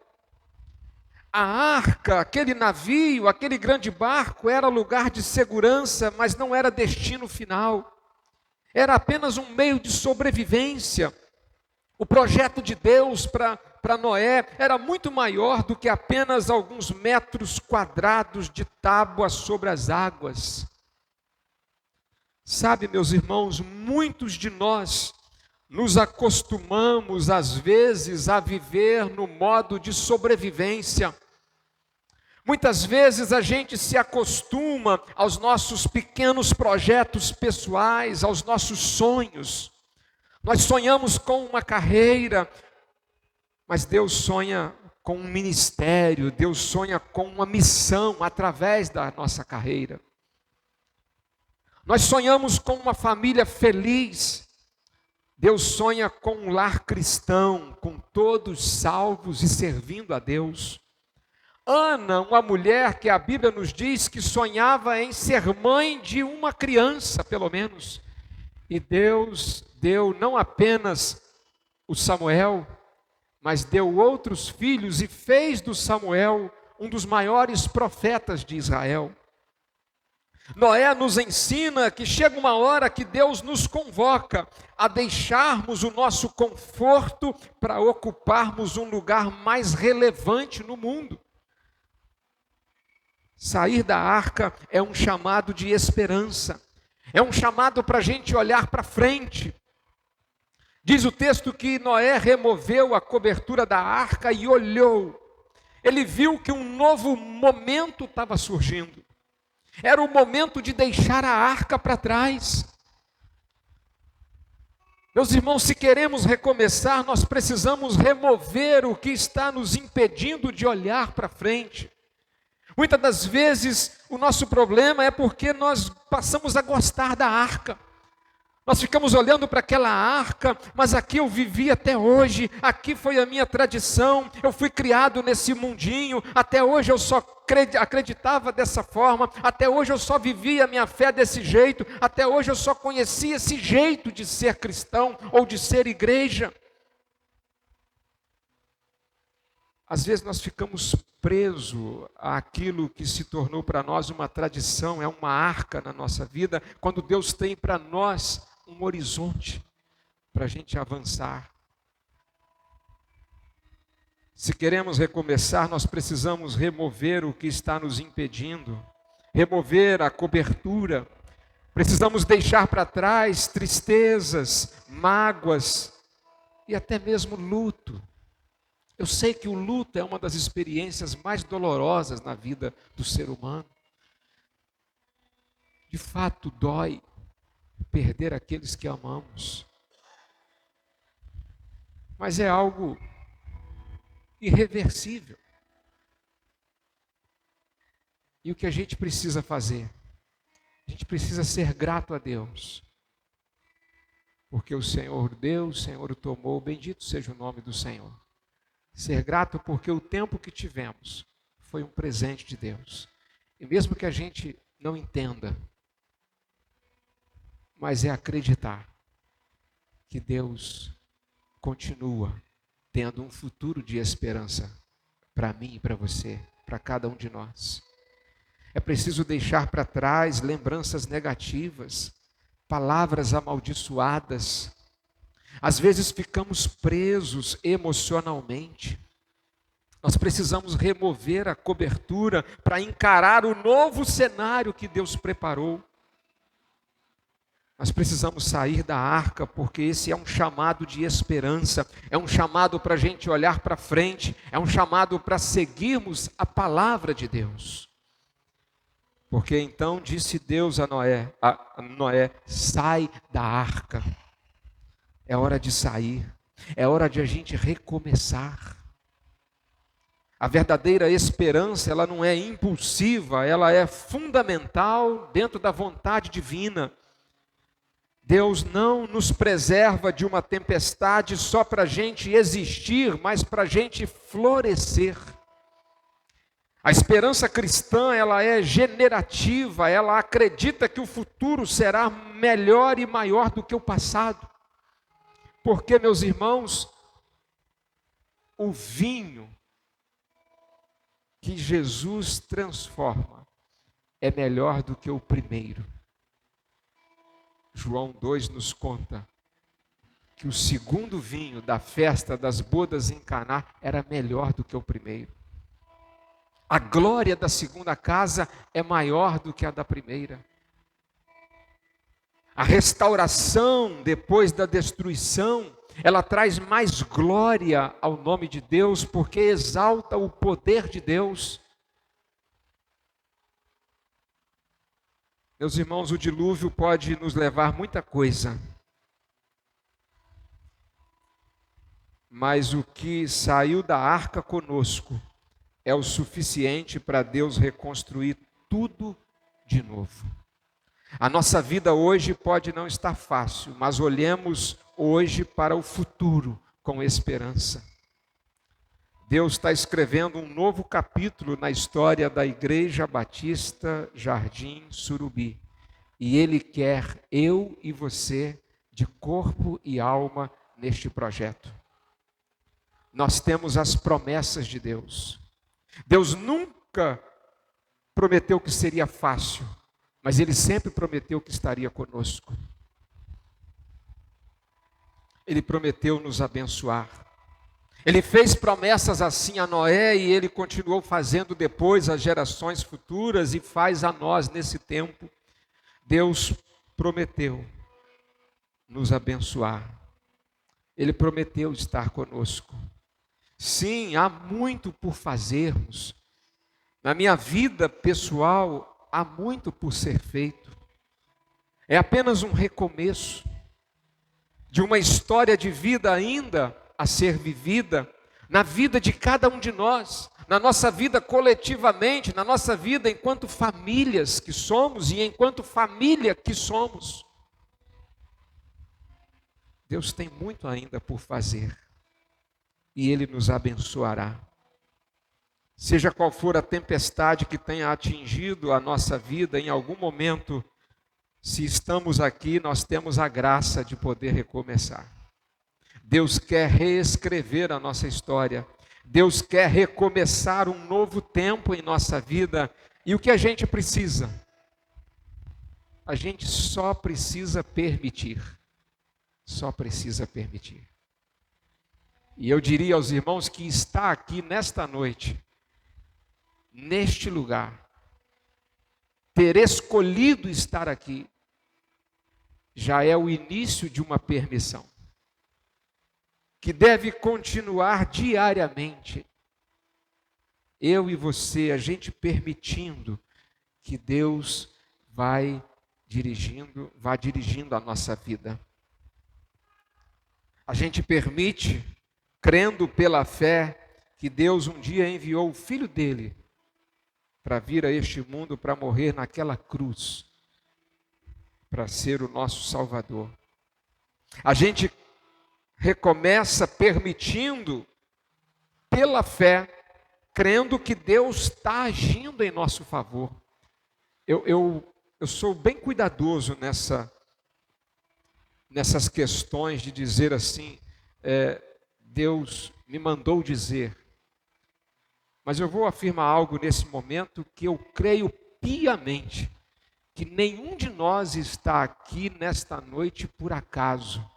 A arca, aquele navio, aquele grande barco, era lugar de segurança, mas não era destino final. Era apenas um meio de sobrevivência. O projeto de Deus para para Noé era muito maior do que apenas alguns metros quadrados de tábua sobre as águas. Sabe, meus irmãos, muitos de nós nos acostumamos, às vezes, a viver no modo de sobrevivência. Muitas vezes a gente se acostuma aos nossos pequenos projetos pessoais, aos nossos sonhos. Nós sonhamos com uma carreira, mas Deus sonha com um ministério, Deus sonha com uma missão através da nossa carreira. Nós sonhamos com uma família feliz, Deus sonha com um lar cristão, com todos salvos e servindo a Deus. Ana, uma mulher que a Bíblia nos diz que sonhava em ser mãe de uma criança, pelo menos. E Deus deu não apenas o Samuel, mas deu outros filhos e fez do Samuel um dos maiores profetas de Israel. Noé nos ensina que chega uma hora que Deus nos convoca a deixarmos o nosso conforto para ocuparmos um lugar mais relevante no mundo. Sair da arca é um chamado de esperança, é um chamado para a gente olhar para frente. Diz o texto que Noé removeu a cobertura da arca e olhou. Ele viu que um novo momento estava surgindo. Era o momento de deixar a arca para trás. Meus irmãos, se queremos recomeçar, nós precisamos remover o que está nos impedindo de olhar para frente. Muitas das vezes o nosso problema é porque nós passamos a gostar da arca. Nós ficamos olhando para aquela arca, mas aqui eu vivi até hoje, aqui foi a minha tradição, eu fui criado nesse mundinho, até hoje eu só acreditava dessa forma, até hoje eu só vivia a minha fé desse jeito, até hoje eu só conhecia esse jeito de ser cristão ou de ser igreja. Às vezes nós ficamos presos àquilo que se tornou para nós uma tradição, é uma arca na nossa vida, quando Deus tem para nós um horizonte para a gente avançar. Se queremos recomeçar, nós precisamos remover o que está nos impedindo, remover a cobertura, precisamos deixar para trás tristezas, mágoas e até mesmo luto. Eu sei que o luto é uma das experiências mais dolorosas na vida do ser humano. De fato, dói perder aqueles que amamos. Mas é algo irreversível. E o que a gente precisa fazer? A gente precisa ser grato a Deus. Porque o Senhor deu, o Senhor o tomou, bendito seja o nome do Senhor. Ser grato porque o tempo que tivemos foi um presente de Deus. E mesmo que a gente não entenda, mas é acreditar que Deus continua tendo um futuro de esperança para mim e para você, para cada um de nós. É preciso deixar para trás lembranças negativas, palavras amaldiçoadas. Às vezes ficamos presos emocionalmente. Nós precisamos remover a cobertura para encarar o novo cenário que Deus preparou. Nós precisamos sair da arca, porque esse é um chamado de esperança, é um chamado para a gente olhar para frente, é um chamado para seguirmos a palavra de Deus. Porque então disse Deus a Noé, sai da arca. É hora de sair, é hora de a gente recomeçar. A verdadeira esperança, ela não é impulsiva, ela é fundamental dentro da vontade divina. Deus não nos preserva de uma tempestade só para a gente existir, mas para a gente florescer. A esperança cristã, ela é generativa, ela acredita que o futuro será melhor e maior do que o passado. Porque, meus irmãos, o vinho que Jesus transforma é melhor do que o primeiro. João 2 nos conta que o segundo vinho da festa das bodas em Caná era melhor do que o primeiro. A glória da segunda casa é maior do que a da primeira. A restauração depois da destruição, ela traz mais glória ao nome de Deus, porque exalta o poder de Deus. Meus irmãos, o dilúvio pode nos levar muita coisa, mas o que saiu da arca conosco é o suficiente para Deus reconstruir tudo de novo. A nossa vida hoje pode não estar fácil, mas olhemos hoje para o futuro com esperança. Deus está escrevendo um novo capítulo na história da Igreja Batista Jardim Surubi. E Ele quer eu e você de corpo e alma neste projeto. Nós temos as promessas de Deus. Deus nunca prometeu que seria fácil, mas Ele sempre prometeu que estaria conosco. Ele prometeu nos abençoar. Ele fez promessas assim a Noé e Ele continuou fazendo depois às gerações futuras e faz a nós nesse tempo. Deus prometeu nos abençoar. Ele prometeu estar conosco. Sim, há muito por fazermos. Na minha vida pessoal, há muito por ser feito. É apenas um recomeço de uma história de vida ainda a ser vivida, na vida de cada um de nós, na nossa vida coletivamente, na nossa vida enquanto famílias que somos e enquanto família que somos. Deus tem muito ainda por fazer e Ele nos abençoará. Seja qual for a tempestade que tenha atingido a nossa vida, em algum momento, se estamos aqui, nós temos a graça de poder recomeçar. Deus quer reescrever a nossa história. Deus quer recomeçar um novo tempo em nossa vida. E o que a gente precisa? A gente só precisa permitir. Só precisa permitir. E eu diria aos irmãos que está aqui nesta noite, neste lugar, ter escolhido estar aqui, já é o início de uma permissão, que deve continuar diariamente. Eu e você, a gente permitindo que Deus vá dirigindo a nossa vida. A gente permite, crendo pela fé, que Deus um dia enviou o Filho dele para vir a este mundo, para morrer naquela cruz, para ser o nosso Salvador. A gente recomeça permitindo, pela fé, crendo que Deus está agindo em nosso favor. Eu sou bem cuidadoso nessas questões de dizer assim, Deus me mandou dizer. Mas eu vou afirmar algo nesse momento que eu creio piamente, que nenhum de nós está aqui nesta noite por acaso.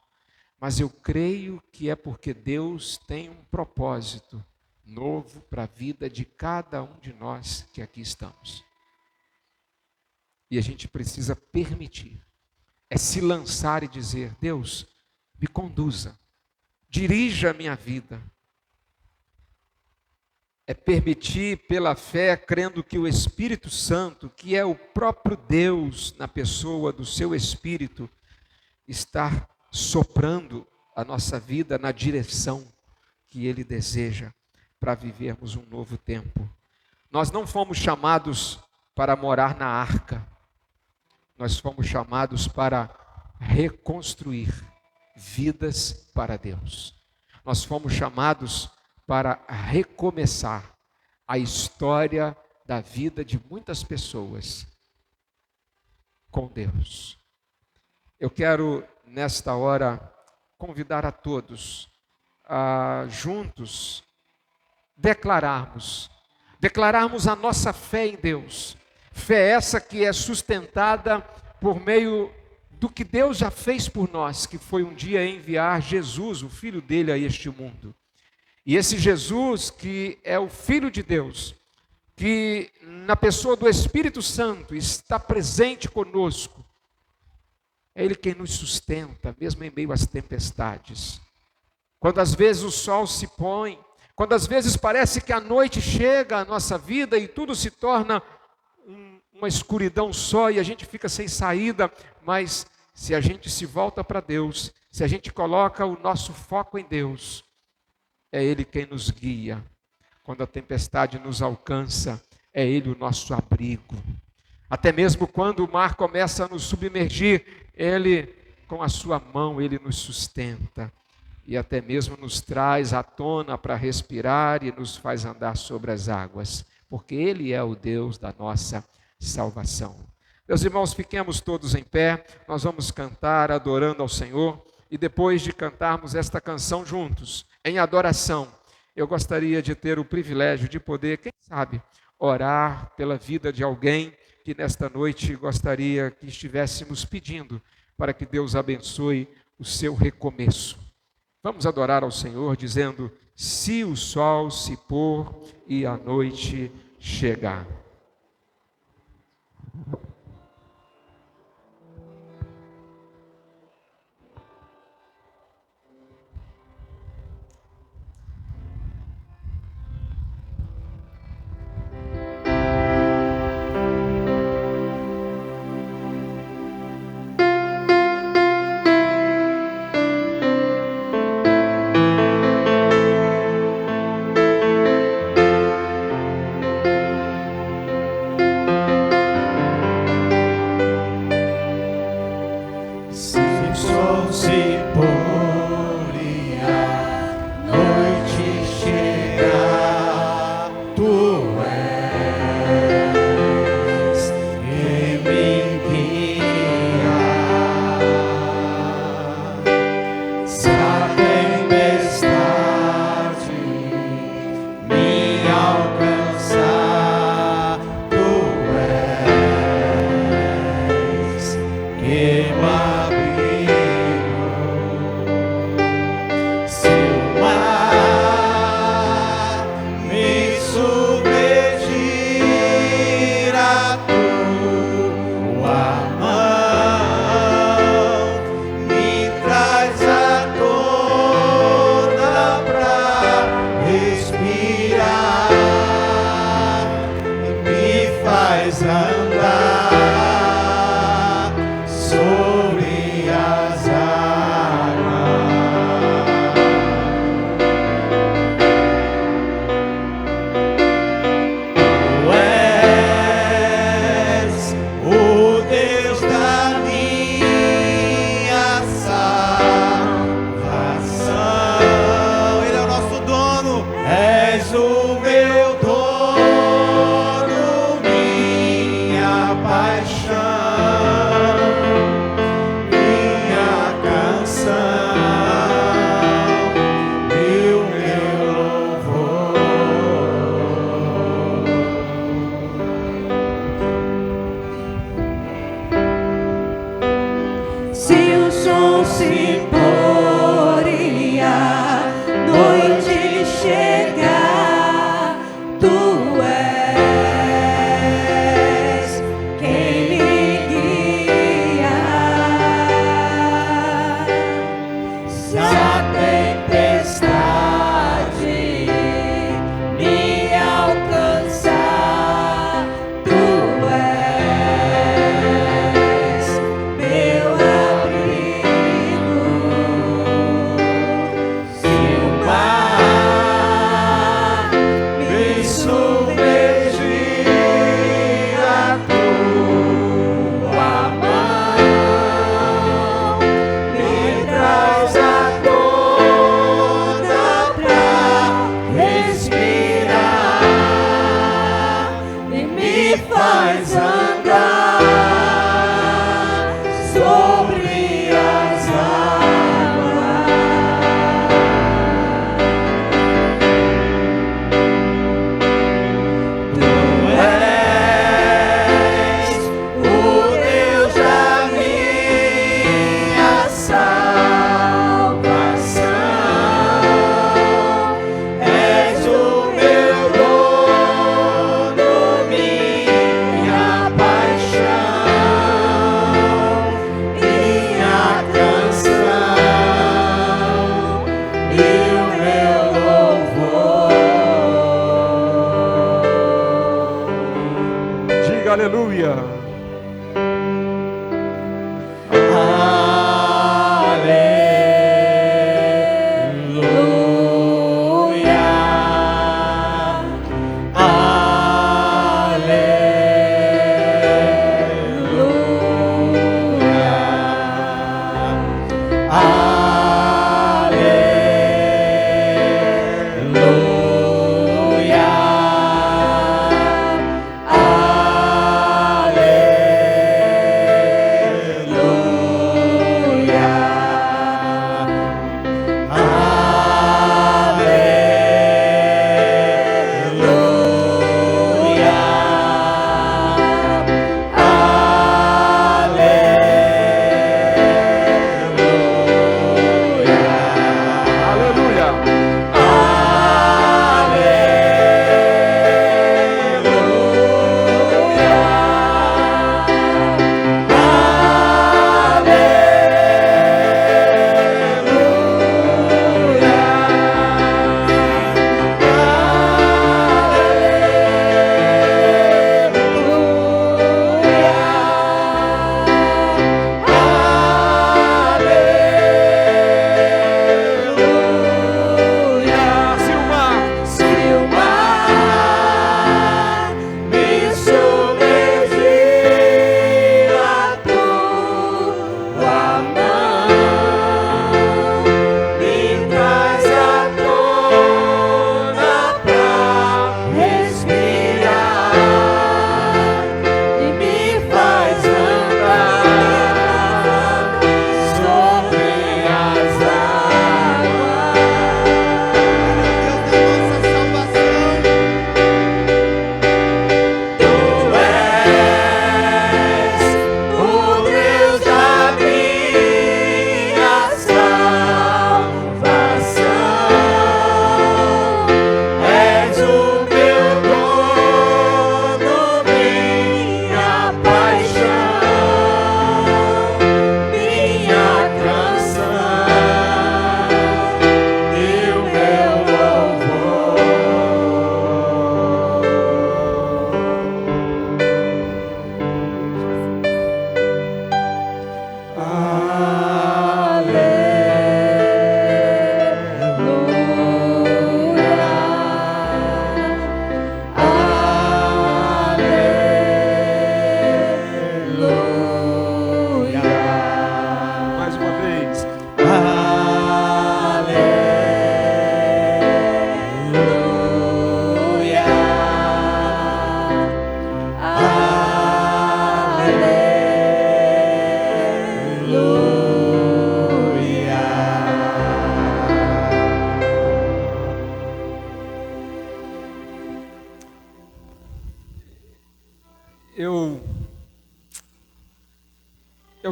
Mas eu creio que é porque Deus tem um propósito novo para a vida de cada um de nós que aqui estamos. E a gente precisa permitir, se lançar e dizer, Deus, me conduza, dirija a minha vida. É permitir pela fé, crendo que o Espírito Santo, que é o próprio Deus na pessoa do seu Espírito, está soprando a nossa vida na direção que Ele deseja para vivermos um novo tempo. Nós não fomos chamados para morar na arca, nós fomos chamados para reconstruir vidas para Deus. Nós fomos chamados para recomeçar a história da vida de muitas pessoas com Deus. Eu quero, nesta hora, convidar a todos a juntos declararmos a nossa fé em Deus. Fé essa que é sustentada por meio do que Deus já fez por nós, que foi um dia enviar Jesus, o Filho dele, a este mundo. E esse Jesus, que é o Filho de Deus, que na pessoa do Espírito Santo está presente conosco, é Ele quem nos sustenta, mesmo em meio às tempestades. Quando às vezes o sol se põe, quando às vezes parece que a noite chega à nossa vida e tudo se torna uma escuridão só e a gente fica sem saída, mas se a gente se volta para Deus, se a gente coloca o nosso foco em Deus, é Ele quem nos guia. Quando a tempestade nos alcança, é Ele o nosso abrigo. Até mesmo quando o mar começa a nos submergir, Ele, com a sua mão, Ele nos sustenta. E até mesmo nos traz à tona para respirar e nos faz andar sobre as águas. Porque Ele é o Deus da nossa salvação. Meus irmãos, fiquemos todos em pé. Nós vamos cantar adorando ao Senhor. E depois de cantarmos esta canção juntos, em adoração, eu gostaria de ter o privilégio de poder, quem sabe, orar pela vida de alguém que nesta noite gostaria que estivéssemos pedindo para que Deus abençoe o seu recomeço. Vamos adorar ao Senhor dizendo: se o sol se pôr e a noite chegar.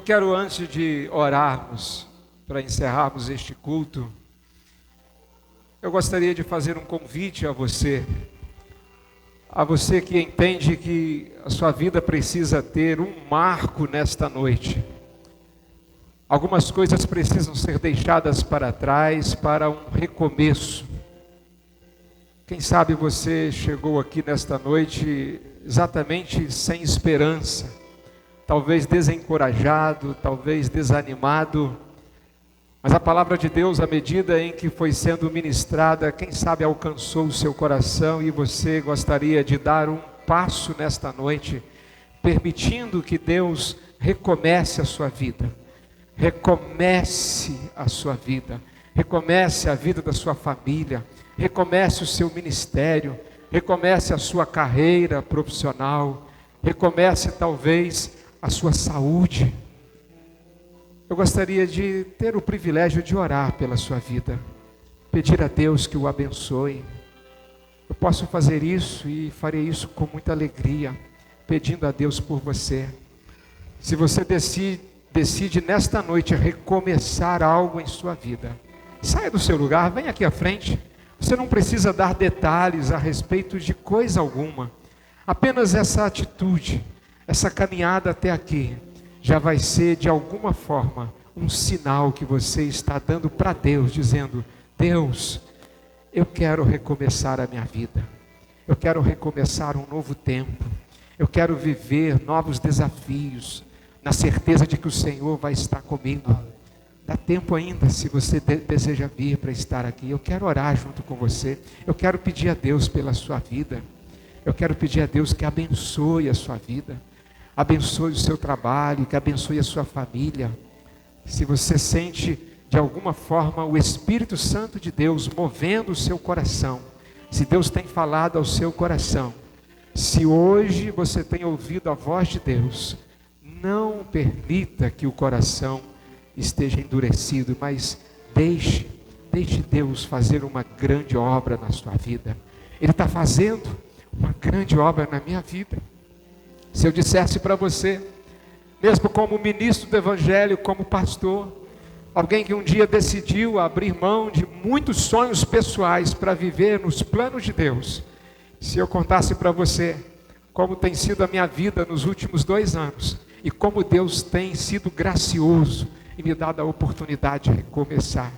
Eu quero, antes de orarmos, para encerrarmos este culto, eu gostaria de fazer um convite a você que entende que a sua vida precisa ter um marco nesta noite. Algumas coisas precisam ser deixadas para trás para um recomeço. Quem sabe você chegou aqui nesta noite exatamente sem esperança, talvez desencorajado, talvez desanimado, mas a palavra de Deus, à medida em que foi sendo ministrada, quem sabe alcançou o seu coração e você gostaria de dar um passo nesta noite, permitindo que Deus recomece a sua vida. Recomece a sua vida, recomece a vida da sua família, recomece o seu ministério, recomece a sua carreira profissional, recomece talvez a sua saúde. Eu gostaria de ter o privilégio de orar pela sua vida, pedir a Deus que o abençoe. Eu posso fazer isso e farei isso com muita alegria, pedindo a Deus por você. Se você decide nesta noite recomeçar algo em sua vida, saia do seu lugar, venha aqui à frente. Você não precisa dar detalhes a respeito de coisa alguma, apenas essa atitude, essa caminhada até aqui, já vai ser de alguma forma um sinal que você está dando para Deus, dizendo: Deus, eu quero recomeçar a minha vida, eu quero recomeçar um novo tempo, eu quero viver novos desafios, na certeza de que o Senhor vai estar comigo. Dá tempo ainda, se você deseja vir para estar aqui. Eu quero orar junto com você, eu quero pedir a Deus pela sua vida, eu quero pedir a Deus que abençoe a sua vida, abençoe o seu trabalho, que abençoe a sua família. Se você sente de alguma forma o Espírito Santo de Deus movendo o seu coração, se Deus tem falado ao seu coração, se hoje você tem ouvido a voz de Deus, não permita que o coração esteja endurecido, mas deixe Deus fazer uma grande obra na sua vida. Ele está fazendo uma grande obra na minha vida. Se eu dissesse para você, mesmo como ministro do Evangelho, como pastor, alguém que um dia decidiu abrir mão de muitos sonhos pessoais para viver nos planos de Deus, se eu contasse para você como tem sido a minha vida nos últimos 2 anos, e como Deus tem sido gracioso e me dado a oportunidade de recomeçar,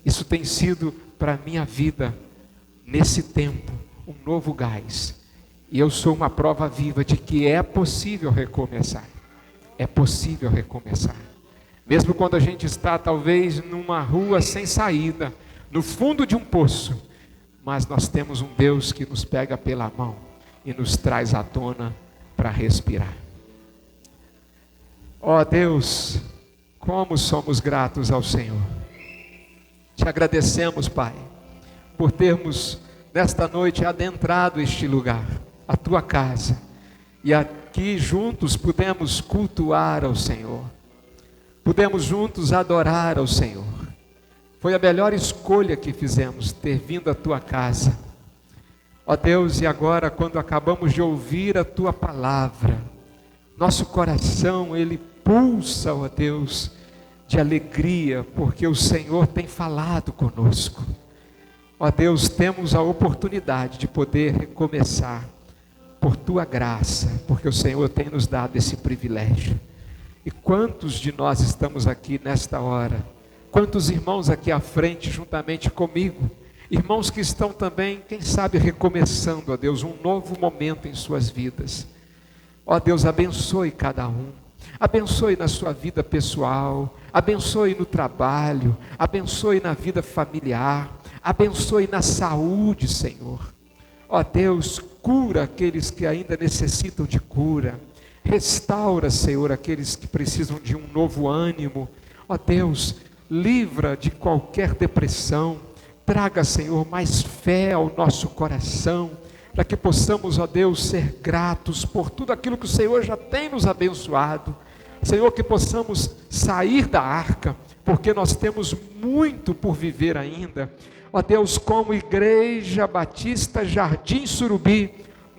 isso tem sido para a minha vida, nesse tempo, um novo gás. E eu sou uma prova viva de que é possível recomeçar. É possível recomeçar. Mesmo quando a gente está talvez numa rua sem saída, no fundo de um poço, mas nós temos um Deus que nos pega pela mão e nos traz à tona para respirar. Ó Deus, como somos gratos ao Senhor. Te agradecemos, Pai, por termos nesta noite adentrado este lugar, a tua casa, e aqui juntos pudemos cultuar ao Senhor, pudemos juntos adorar ao Senhor. Foi a melhor escolha que fizemos, ter vindo à tua casa. Ó Deus, e agora quando acabamos de ouvir a tua palavra, nosso coração ele pulsa, ó Deus, de alegria, porque o Senhor tem falado conosco. Ó Deus, temos a oportunidade de poder recomeçar, por tua graça, porque o Senhor tem nos dado esse privilégio. E quantos de nós estamos aqui nesta hora? Quantos irmãos aqui à frente, juntamente comigo? Irmãos que estão também, quem sabe, recomeçando, ó Deus, um novo momento em suas vidas. Ó Deus, abençoe cada um. Abençoe na sua vida pessoal, abençoe no trabalho, abençoe na vida familiar, abençoe na saúde, Senhor. Ó Deus, cura aqueles que ainda necessitam de cura. Restaura, Senhor, aqueles que precisam de um novo ânimo. Ó Deus, livra de qualquer depressão. Traga, Senhor, mais fé ao nosso coração, para que possamos, ó Deus, ser gratos por tudo aquilo que o Senhor já tem nos abençoado. Senhor, que possamos sair da arca, porque nós temos muito por viver ainda. Ó Deus, como Igreja Batista Jardim Surubi,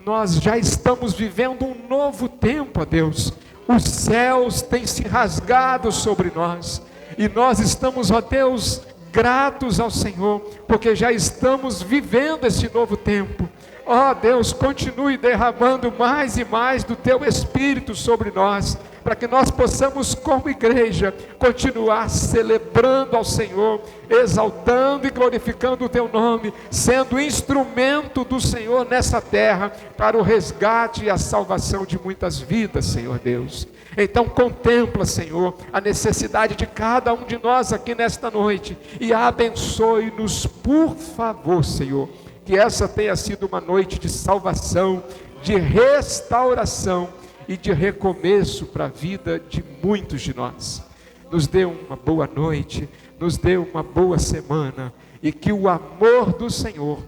nós já estamos vivendo um novo tempo, ó Deus, os céus têm se rasgado sobre nós, e nós estamos, ó Deus, gratos ao Senhor, porque já estamos vivendo esse novo tempo. Ó Deus, continue derramando mais e mais do Teu Espírito sobre nós, para que nós possamos, como igreja, continuar celebrando ao Senhor, exaltando e glorificando o Teu nome, sendo instrumento do Senhor nessa terra, para o resgate e a salvação de muitas vidas, Senhor Deus. Então contempla, Senhor, a necessidade de cada um de nós aqui nesta noite, e abençoe-nos, por favor, Senhor, que essa tenha sido uma noite de salvação, de restauração e de recomeço para a vida de muitos de nós. Nos dê uma boa noite, nos dê uma boa semana, e que o amor do Senhor,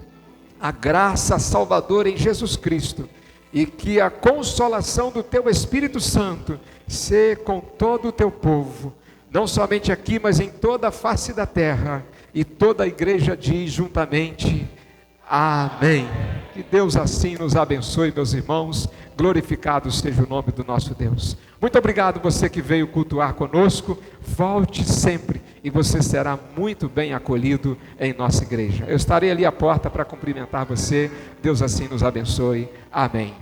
a graça salvadora em Jesus Cristo, e que a consolação do Teu Espírito Santo seja com todo o Teu povo, não somente aqui, mas em toda a face da terra. E toda a igreja diz juntamente: amém. Que Deus assim nos abençoe, meus irmãos. Glorificado seja o nome do nosso Deus. Muito obrigado você que veio cultuar conosco. Volte sempre e você será muito bem acolhido em nossa igreja. Eu estarei ali à porta para cumprimentar você. Deus assim nos abençoe. Amém.